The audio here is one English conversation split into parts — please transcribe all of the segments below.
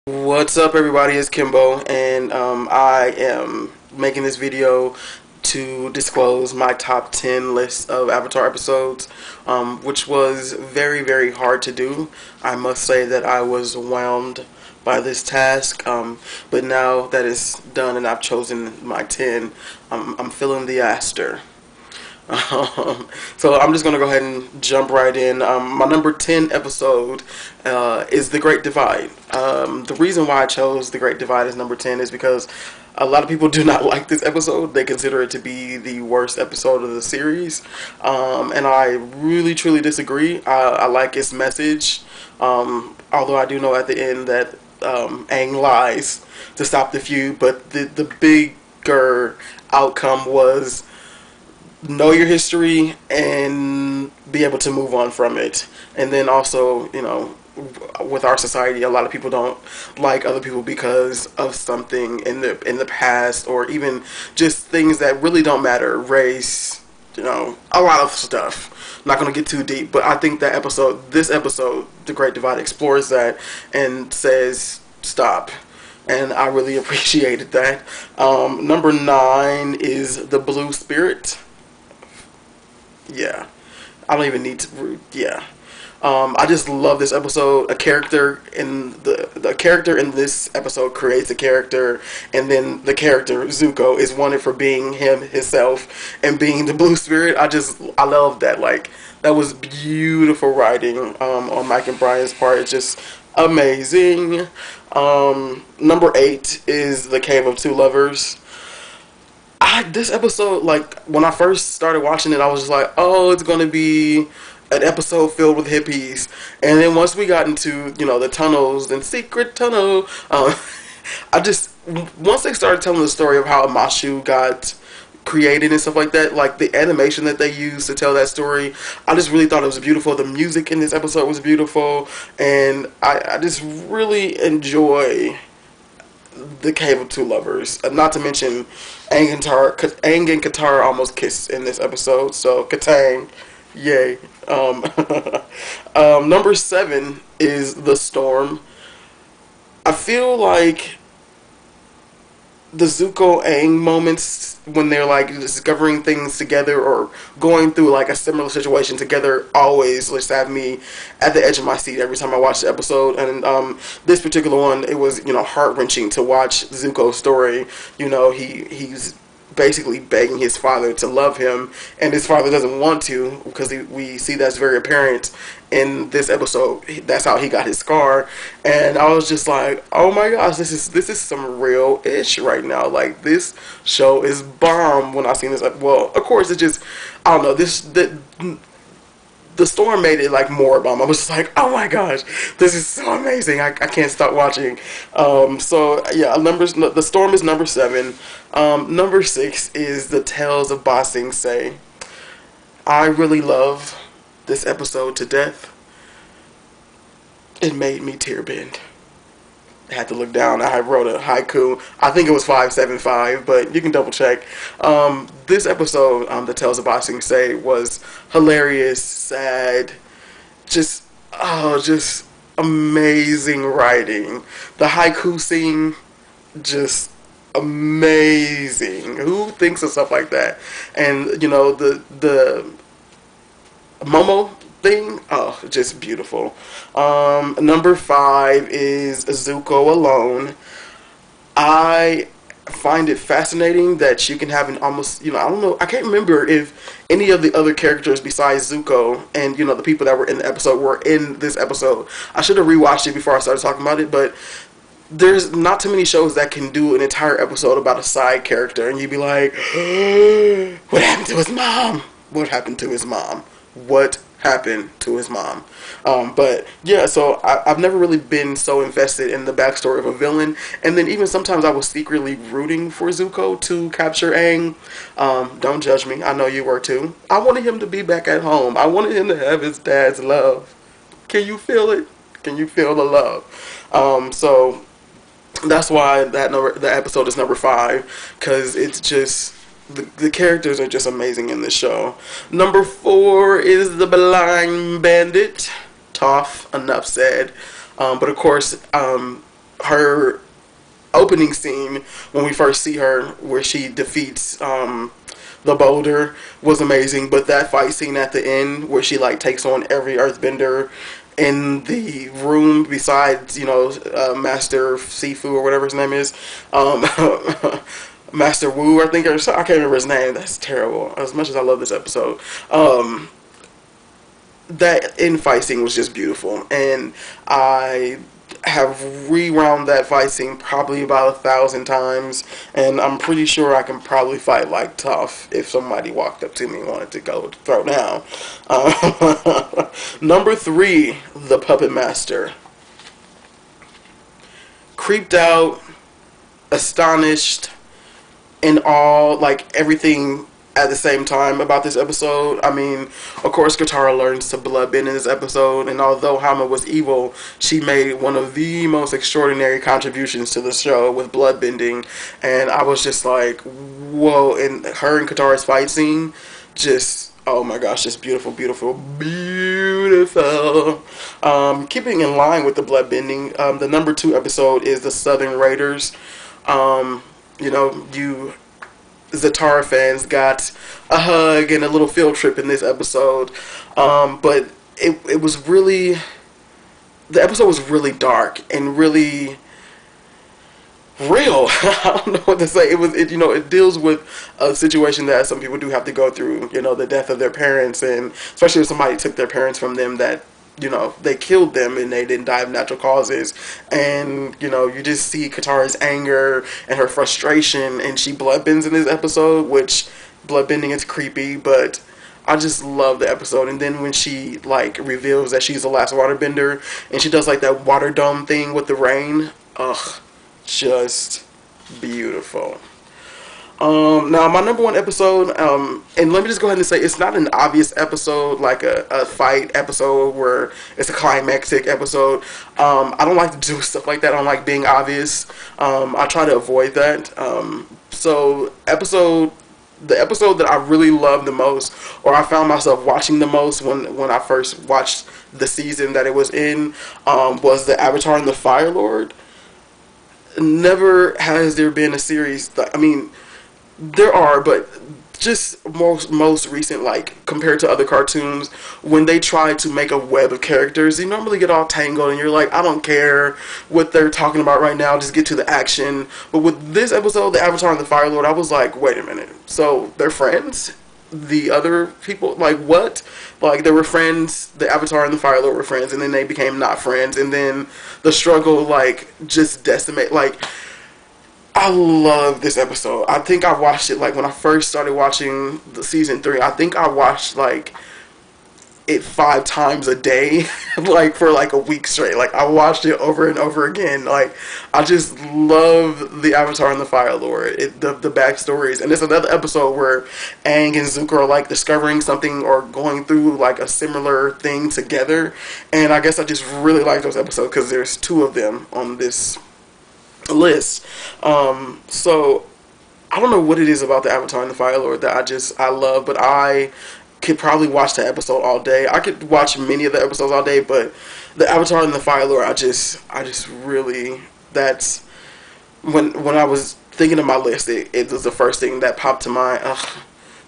What's up, everybody? It's Kimbo, and I am making this video to disclose my top 10 list of Avatar episodes, which was very, very hard to do. I must say that I was whelmed by this task, but now that it's done and I've chosen my 10, I'm feeling the aster. So I'm just going to go ahead and jump right in. My number 10 episode is The Great Divide. The reason why I chose The Great Divide as number 10 is because a lot of people do not like this episode. They consider it to be the worst episode of the series. And I really, truly disagree. I like its message. Although I do know at the end that Aang lies to stop the feud. But the bigger outcome was know your history and be able to move on from it. And then also, with our society, a lot of people don't like other people because of something in the past, or even just things that really don't matter, race, a lot of stuff. Not going to get too deep, but I think this episode, The Great Divide, explores that and says stop. And I really appreciated that. Number 9 is The Blue Spirit. Yeah, I don't even need to. Yeah, I just love this episode. A character in the character in this episode creates a character, and then the character Zuko is wanted for being himself and being the Blue Spirit. I love that. Like, that was beautiful writing on Mike and Brian's part. It's just amazing. Number 8 is The Cave of Two Lovers. This episode, like, when I first started watching it, I was just like, oh, it's going to be an episode filled with hippies. And then once we got into, the tunnels and secret tunnel, once they started telling the story of how Mashu got created and stuff like that, like the animation that they used to tell that story, I just really thought it was beautiful. The music in this episode was beautiful, and I just really enjoy The Cave of Two Lovers. Not to mention, Aang and Katara almost kiss in this episode. So Katang, yay. Number 7 is The Storm. I feel like the Zuko Aang moments when they're like discovering things together or going through like a similar situation together always just have me at the edge of my seat every time I watch the episode. And this particular one, it was heart-wrenching to watch Zuko's story. He's basically begging his father to love him, and his father doesn't want to, because we see that's very apparent in this episode. That's how he got his scar, and I was just like, oh my gosh, this is some real ish right now. Like, this show is bomb. When I seen this, well, of course, it just, I don't know, the storm made it like more bomb. I was just like, oh my gosh, this is so amazing. I can't stop watching. So yeah, the storm is number 7. Number 6 is The Tales of Ba Sing Se. I really love this episode to death. It made me tear bend. I had to look down. I wrote a haiku. I think it was 575, but you can double check. This episode, The Tales of Ba Sing Se, was hilarious, sad, just amazing writing. The haiku scene, just amazing. Who thinks of stuff like that? And the Momo thing, oh, just beautiful. Number 5 is Zuko Alone. I find it fascinating that you can have an almost, I don't know, I can't remember if any of the other characters besides Zuko and, the people that were in the episode were in this episode. I should have rewatched it before I started talking about it, but there's not too many shows that can do an entire episode about a side character, and you'd be like, what happened to his mom? What happened to his mom? What happened to his mom? But yeah, so I've never really been so invested in the backstory of a villain, and then even sometimes I was secretly rooting for Zuko to capture Aang. Don't judge me, I know you were too. I wanted him to be back at home. I wanted him to have his dad's love. Can you feel it? Can you feel the love? So that's why the episode is number 5, because it's just the characters are just amazing in this show. Number 4 is The Blind Bandit. Toph, enough said. But of course, her opening scene when we first see her, where she defeats the boulder, was amazing. But that fight scene at the end, where she like takes on every earthbender in the room besides, Master Sifu or whatever his name is, Master Wu, I think, or so, I can't remember his name. That's terrible. As much as I love this episode, that in fight scene was just beautiful, and I have rewound that fight scene probably about 1,000 times, and I'm pretty sure I can probably fight like tough if somebody walked up to me and wanted to go throw down. Number 3, the Puppet Master. Creeped out, astonished, in awe, like everything at the same time about this episode. I mean, of course, Katara learns to bloodbend in this episode, and although Hama was evil, she made one of the most extraordinary contributions to the show with bloodbending, and I was just like, whoa. And her and Katara's fight scene, just, oh my gosh, just beautiful, beautiful, beautiful. Keeping in line with the bloodbending, the number 2 episode is the Southern Raiders. Zatara fans got a hug and a little field trip in this episode, but it was really, the episode was really dark and really real. I don't know what to say. It deals with a situation that some people do have to go through, the death of their parents, and especially if somebody took their parents from them, that they killed them and they didn't die of natural causes. And, you just see Katara's anger and her frustration, and she bloodbends in this episode, which bloodbending is creepy, but I just love the episode. And then when she, like, reveals that she's the last waterbender, and she does, like, that water dome thing with the rain, ugh, just beautiful. Now my number 1 episode, and let me just go ahead and say, it's not an obvious episode, like a fight episode where it's a climactic episode. I don't like to do stuff like that. I don't like being obvious. I try to avoid that. So the episode that I really loved the most, or I found myself watching the most when I first watched the season that it was in, was the Avatar and the Fire Lord. Never has there been a series that, I mean, there are, but just most recent, like, compared to other cartoons, when they try to make a web of characters, you normally get all tangled, and you're like, I don't care what they're talking about right now, just get to the action. But with this episode, the Avatar and the Fire Lord, I was like, wait a minute, so they're friends? The other people, like, what? Like, they were friends, the Avatar and the Fire Lord were friends, and then they became not friends, and then the struggle, like, just decimate, like, I love this episode. I think I watched it, like, when I first started watching the season 3. I think I watched, like, it 5 times a day, like, for, like, a week straight. Like, I watched it over and over again. Like, I just love the Avatar and the Fire Lord, the backstories. And there's another episode where Aang and Zuko are, like, discovering something or going through, like, a similar thing together. And I guess I just really like those episodes because there's 2 of them on this list. So I don't know what it is about the Avatar and the Fire Lord that I love, but I could probably watch the episode all day. I could watch many of the episodes all day, but the Avatar and the Fire Lord, I just really, that's when I was thinking of my list, it was the first thing that popped to mind.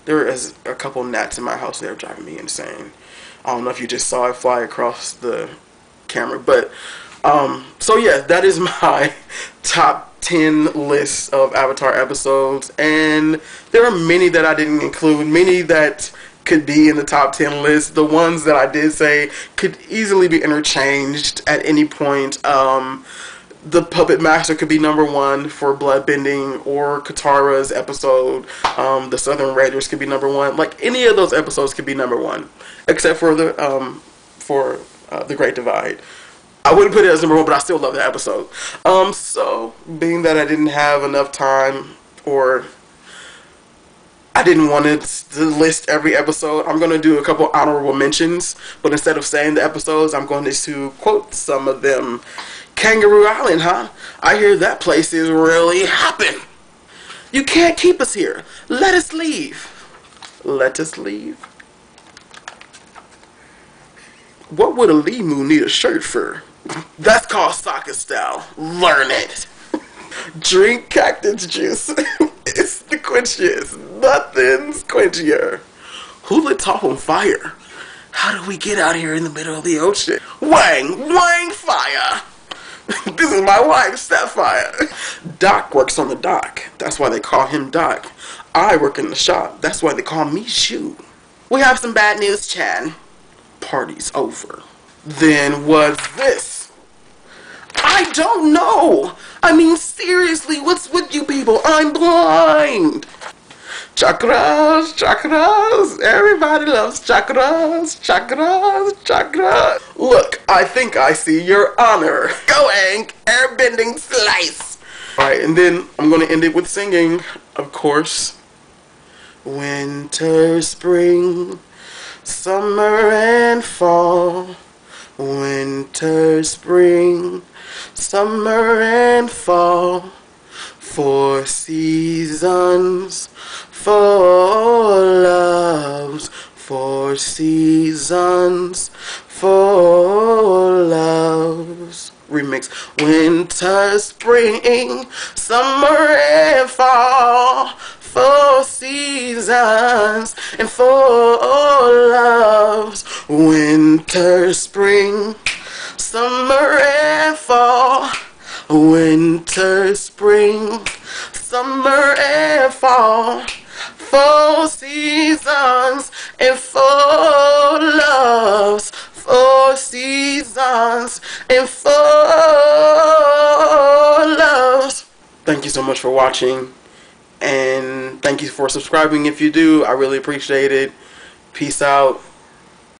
There is a couple gnats in my house that are driving me insane. I don't know if you just saw it fly across the camera, but so yeah, that is my top 10 list of Avatar episodes, and there are many that I didn't include, many that could be in the top 10 list. The ones that I did say could easily be interchanged at any point. The Puppet Master could be number 1 for bloodbending, or Katara's episode, the Southern Raiders could be number 1. Like, any of those episodes could be number 1, except for the Great Divide. I wouldn't put it as number 1, but I still love that episode. So, being that I didn't have enough time, or I didn't want to list every episode, I'm going to do a couple honorable mentions, but instead of saying the episodes, I'm going to quote some of them. Kangaroo Island, huh? I hear that place is really hopping. You can't keep us here. Let us leave. Let us leave? What would a lemur need a shirt for? That's called soccer style. Learn it. Drink cactus juice. It's the quenchiest. Nothing's quenchier. Who lit top on fire? How do we get out here in the middle of the ocean? Wang fire. This is my wife, Sapphire. Doc works on the dock. That's why they call him Doc. I work in the shop. That's why they call me Shoe. We have some bad news, Chad. Party's over. Then what's this? I don't know. I mean, seriously, what's with you people? I'm blind. Chakras, chakras. Everybody loves chakras, chakras, chakras. Look, I think I see your honor. Go, Hank. Airbending slice. Alright, and then I'm going to end it with singing, of course. Winter, spring, summer, and fall. Winter, spring, summer, and fall. 4 seasons, 4 loves. 4 seasons, 4 loves. Remix. Winter, spring, summer, and fall. 4 seasons and 4 loves. Winter, spring, summer, and fall. Winter, spring, summer, and fall. 4 seasons and 4 loves. 4 seasons and 4 loves. Thank you so much for watching. And thank you for subscribing if you do. I really appreciate it. Peace out.